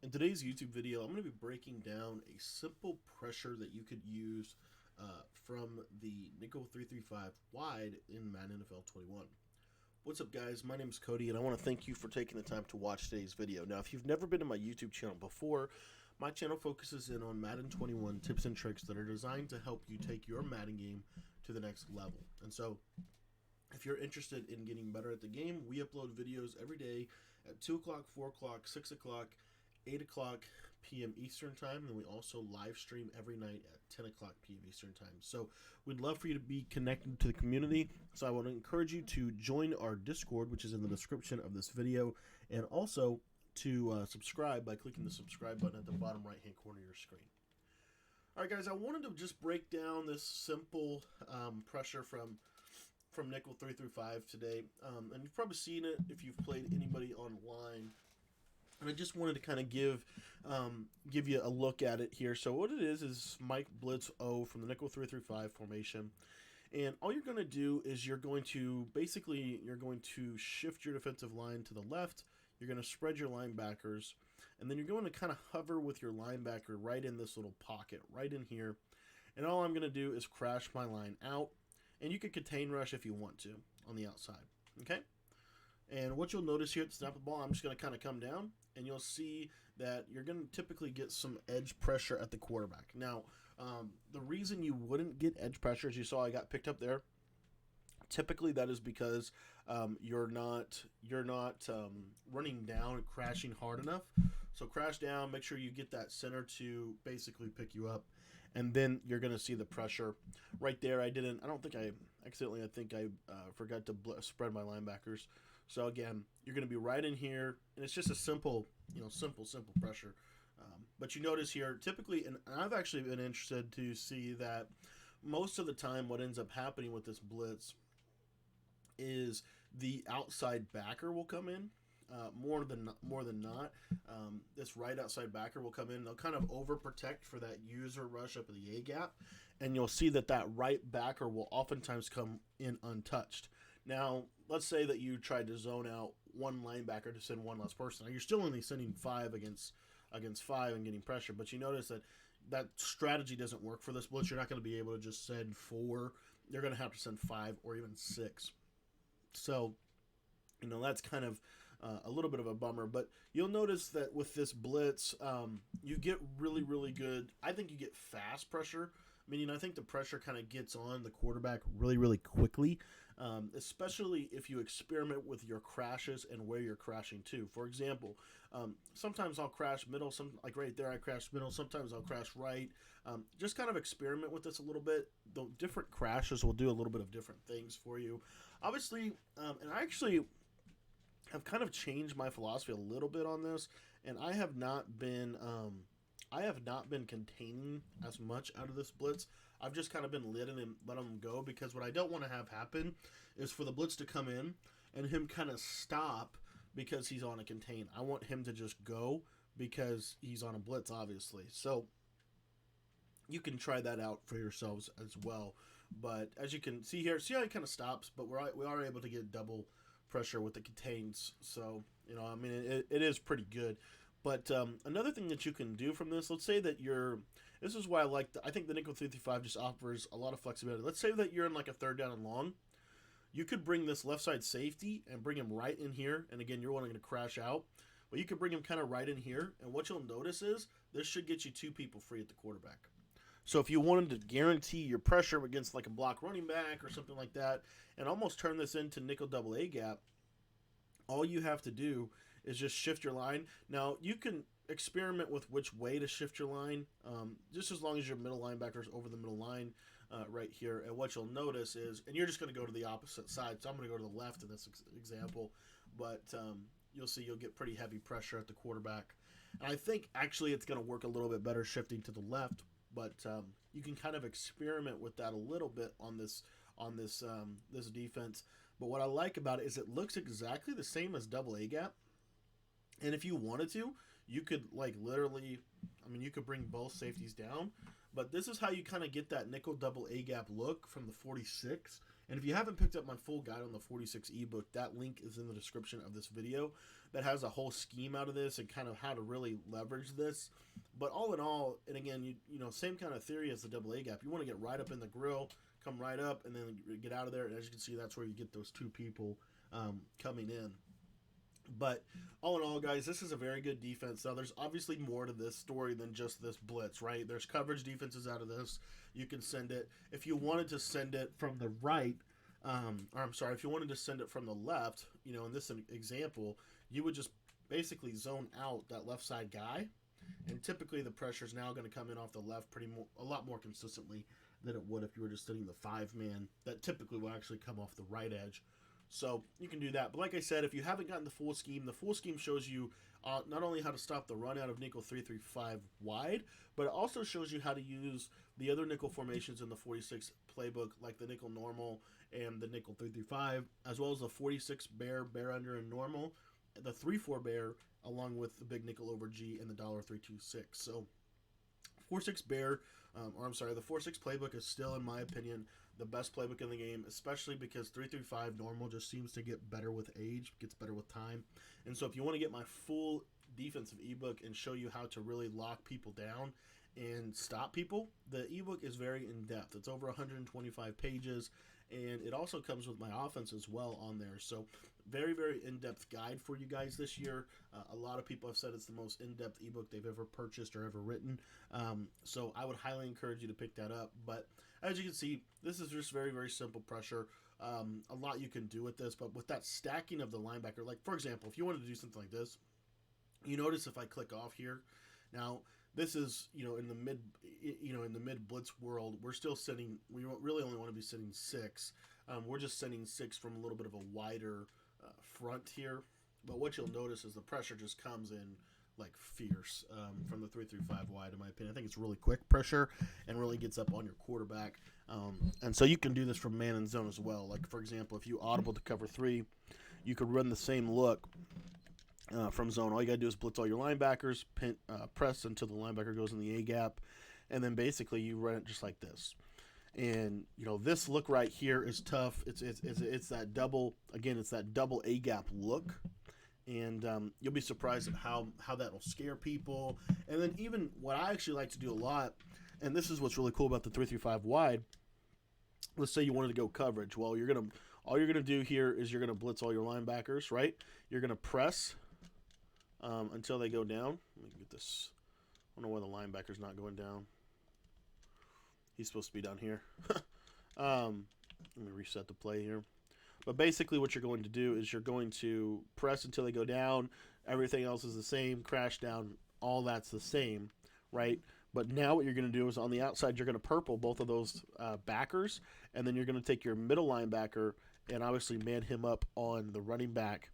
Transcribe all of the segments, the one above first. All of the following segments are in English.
In today's YouTube video, I'm going to be breaking down a simple pressure that you could use from the Nickel 335 wide in Madden NFL 21. What's up, guys? My name is Cody, and I want to thank you for taking the time to watch today's video. Now, if you've never been to my YouTube channel before, my channel focuses in on Madden 21 tips and tricks that are designed to help you take your Madden game to the next level. And so, if you're interested in getting better at the game, we upload videos every day at 2 o'clock, 4 o'clock, 6 o'clock, 8 o'clock p.m. Eastern Time, and we also live stream every night at 10 o'clock p.m. Eastern Time. So we'd love for you to be connected to the community. So I want to encourage you to join our Discord, which is in the description of this video, and also to subscribe by clicking the subscribe button at the bottom right-hand corner of your screen. All right, guys, I wanted to just break down this simple pressure from Nickel 335 today, and you've probably seen it if you've played anybody online. And I just wanted to kind of give you a look at it here. So what it is Mike Blitz O from the Nickel 335 formation. And all you're going to do is you're going to shift your defensive line to the left. You're going to spread your linebackers. And then you're going to kind of hover with your linebacker right in this little pocket, right in here. And all I'm going to do is crash my line out. And you can contain rush if you want to on the outside. Okay? And what you'll notice here at the snap of the ball, I'm just going to kind of come down, and you'll see that you're going to typically get some edge pressure at the quarterback. Now, the reason you wouldn't get edge pressure, as you saw I got picked up there, typically that is because you're not running down and crashing hard enough. So crash down, make sure you get that center to basically pick you up, and then you're going to see the pressure right there. I forgot to spread my linebackers. So again, you're going to be right in here, and it's just a simple pressure. But you notice here, typically, and I've actually been interested to see that most of the time what ends up happening with this blitz is the outside backer will come in. More than not, this right outside backer will come in. They'll kind of overprotect for that user rush up in the A gap, and you'll see that right backer will oftentimes come in untouched. Now, let's say that you tried to zone out one linebacker to send one less person. Now, you're still only sending 5 against 5 and getting pressure, but you notice that strategy doesn't work for this blitz. You're not going to be able to just send 4. You're going to have to send 5 or even 6. So, that's kind of a little bit of a bummer. But you'll notice that with this blitz, you get really, really good. I think you get fast pressure. Meaning, I think the pressure kind of gets on the quarterback really, really quickly, especially if you experiment with your crashes and where you're crashing to. For example, sometimes I'll crash middle, like right there I crash middle, sometimes I'll crash right. Just kind of experiment with this a little bit. The different crashes will do a little bit of different things for you. Obviously, and I actually have kind of changed my philosophy a little bit on this, and I have not been containing as much out of this blitz. I've just kind of been letting him go, because what I don't want to have happen is for the blitz to come in and him kind of stop because he's on a contain. I want him to just go because he's on a blitz, obviously. So you can try that out for yourselves as well. But as you can see here, see how he kind of stops, but we are able to get double pressure with the contains. So, it is pretty good. But another thing that you can do from this, let's say that this is why I think the Nickel 335 just offers a lot of flexibility. Let's say that you're in like a 3rd down and long. You could bring this left side safety and bring him right in here. And again, you're wanting to crash out. But you could bring him kind of right in here. And what you'll notice is this should get you 2 people free at the quarterback. So if you wanted to guarantee your pressure against like a block running back or something like that, and almost turn this into nickel double A gap, all you have to do is just shift your line. Now, you can experiment with which way to shift your line, just as long as your middle linebacker is over the middle line right here. And what you'll notice is, and you're just going to go to the opposite side, so I'm going to go to the left in this example, but you'll see you'll get pretty heavy pressure at the quarterback. And I think actually it's going to work a little bit better shifting to the left, but you can kind of experiment with that a little bit on this defense. But what I like about it is it looks exactly the same as double A gap. And if you wanted to, you could you could bring both safeties down. But this is how you kind of get that nickel double A gap look from the 46. And if you haven't picked up my full guide on the 46 ebook, that link is in the description of this video. That has a whole scheme out of this and kind of how to really leverage this. But all in all, and again, you know, same kind of theory as the double A gap. You want to get right up in the grill, come right up, and then get out of there. And as you can see, that's where you get those two people coming in. But all in all, guys, this is a very good defense. Now, there's obviously more to this story than just this blitz, right? There's coverage defenses out of this. You can send it. If you wanted to send it from the right, or I'm sorry, if you wanted to send it from the left, you know, in this example, you would just basically zone out that left side guy. And typically the pressure is now going to come in off the left a lot more consistently than it would if you were just sitting the 5-man. That typically will actually come off the right edge. So you can do that. But like I said, if you haven't gotten the full scheme shows you not only how to stop the run out of nickel 3-3-5 wide, but it also shows you how to use the other nickel formations in the 46 playbook, like the nickel normal and the nickel 3-3-5, as well as the 46 bear under and normal, the 3-4 bear, along with the big nickel over G and the $3-2-6. So 4-6 bear, the 4-6 playbook is still, in my opinion, the best playbook in the game, especially because 3-3-5 normal just seems to get better with age, gets better with time. And so if you want to get my full defensive ebook and show you how to really lock people down and stop people, the ebook is very in-depth. It's over 125 pages, and it also comes with my offense as well on there. So very, very in-depth guide for you guys this year. A lot of people have said it's the most in-depth ebook they've ever purchased or ever written. So I would highly encourage you to pick that up. But as you can see, this is just very, very simple pressure. A lot you can do with this, but with that stacking of the linebacker, like for example, if you wanted to do something like this, you notice if I click off here, now this is, in the mid blitz world, we're still sitting, we really only want to be sitting 6. We're just sitting 6 from a little bit of a wider front here. But what you'll notice is the pressure just comes in like fierce from the 3-3-5 wide, in my opinion. I think it's really quick pressure and really gets up on your quarterback. And so you can do this from man and zone as well. Like, for example, if you audible to cover 3, you could run the same look from zone. All you got to do is blitz all your linebackers, press until the linebacker goes in the A gap, and then basically you run it just like this. And this look right here is tough. It's that double, again, it's that double A gap look. And you'll be surprised at how that will scare people. And then even what I actually like to do a lot, and this is what's really cool about the 3-3-5 wide. Let's say you wanted to go coverage. Well, all you're gonna do here is you're gonna blitz all your linebackers, right? You're gonna press until they go down. Let me get this. I don't know why the linebacker's not going down. He's supposed to be down here. Let me reset the play here. But basically what you're going to do is you're going to press until they go down. Everything else is the same. Crash down. All that's the same, right? But now what you're going to do is on the outside, you're going to purple both of those backers. And then you're going to take your middle linebacker and obviously man him up on the running back.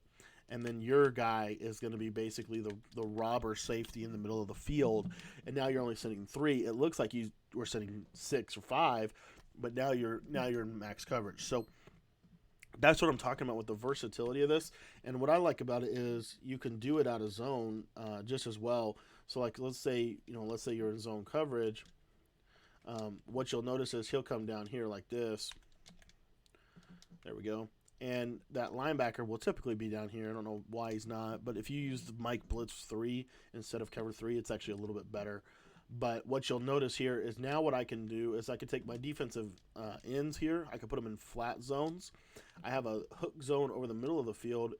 And then your guy is going to be basically the robber safety in the middle of the field. And now you're only sending 3. It looks like you were sending 6 or 5, but now you're in max coverage. So that's what I'm talking about with the versatility of this. And what I like about it is you can do it out of zone just as well. So like let's say you're in zone coverage. What you'll notice is he'll come down here like this. There we go. And that linebacker will typically be down here. I don't know why he's not, but if you use the Mike Blitz 3 instead of cover 3, it's actually a little bit better. But what you'll notice here is now what I can do is I can take my defensive ends here. I can put them in flat zones. I have a hook zone over the middle of the field.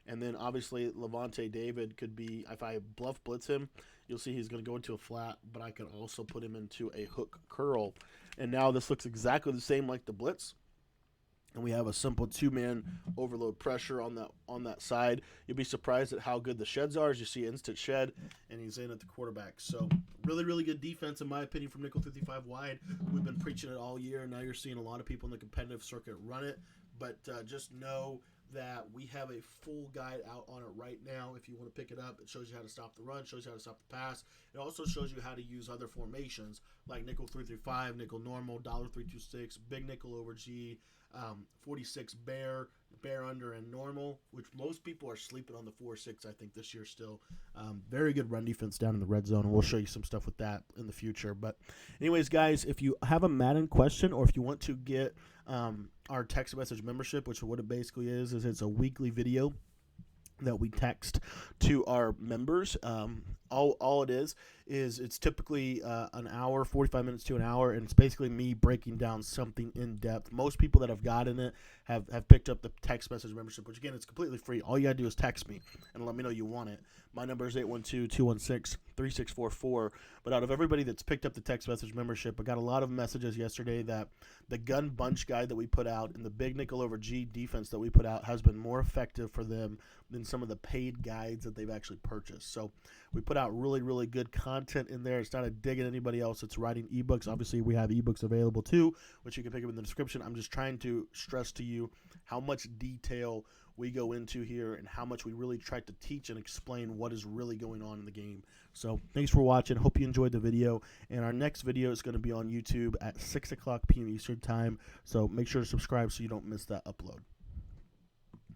And then obviously Levante David could be, if I bluff blitz him, you'll see he's going to go into a flat, but I can also put him into a hook curl. And now this looks exactly the same like the blitz. And we have a simple 2-man overload pressure on that side. You'll be surprised at how good the sheds are. As you see, instant shed, and he's in at the quarterback. So really, really good defense, in my opinion, from nickel 55 wide. We've been preaching it all year, and now you're seeing a lot of people in the competitive circuit run it. But just know that we have a full guide out on it right now. If you want to pick it up, it shows you how to stop the run, shows you how to stop the pass. It also shows you how to use other formations like nickel 3-3-5, nickel normal, $3-2-6, big nickel over G, 46 bear, bare under and normal, which most people are sleeping on the 4-6, I think, this year still. Very good run defense down in the red zone, and we'll show you some stuff with that in the future. But anyways, guys, if you have a Madden question or if you want to get our text message membership, which what it basically is it's a weekly video that we text to our members. All it is it's typically an hour, 45 minutes to an hour, and it's basically me breaking down something in depth. Most people that have gotten it have picked up the text message membership, which again, it's completely free. All you gotta do is text me and let me know you want it. My number is 812-216-3644. But out of everybody that's picked up the text message membership, I got a lot of messages yesterday that the gun bunch guide that we put out and the big nickel over G defense that we put out has been more effective for them than some of the paid guides that they've actually purchased. So we put out really, really good content in there. It's not a dig at anybody else that's writing ebooks. Obviously, we have ebooks available too, which you can pick up in the description. I'm just trying to stress to you how much detail we go into here and how much we really try to teach and explain what is really going on in the game. So thanks for watching. Hope you enjoyed the video. And our next video is going to be on YouTube at 6 o'clock p.m. Eastern time. So make sure to subscribe so you don't miss that upload.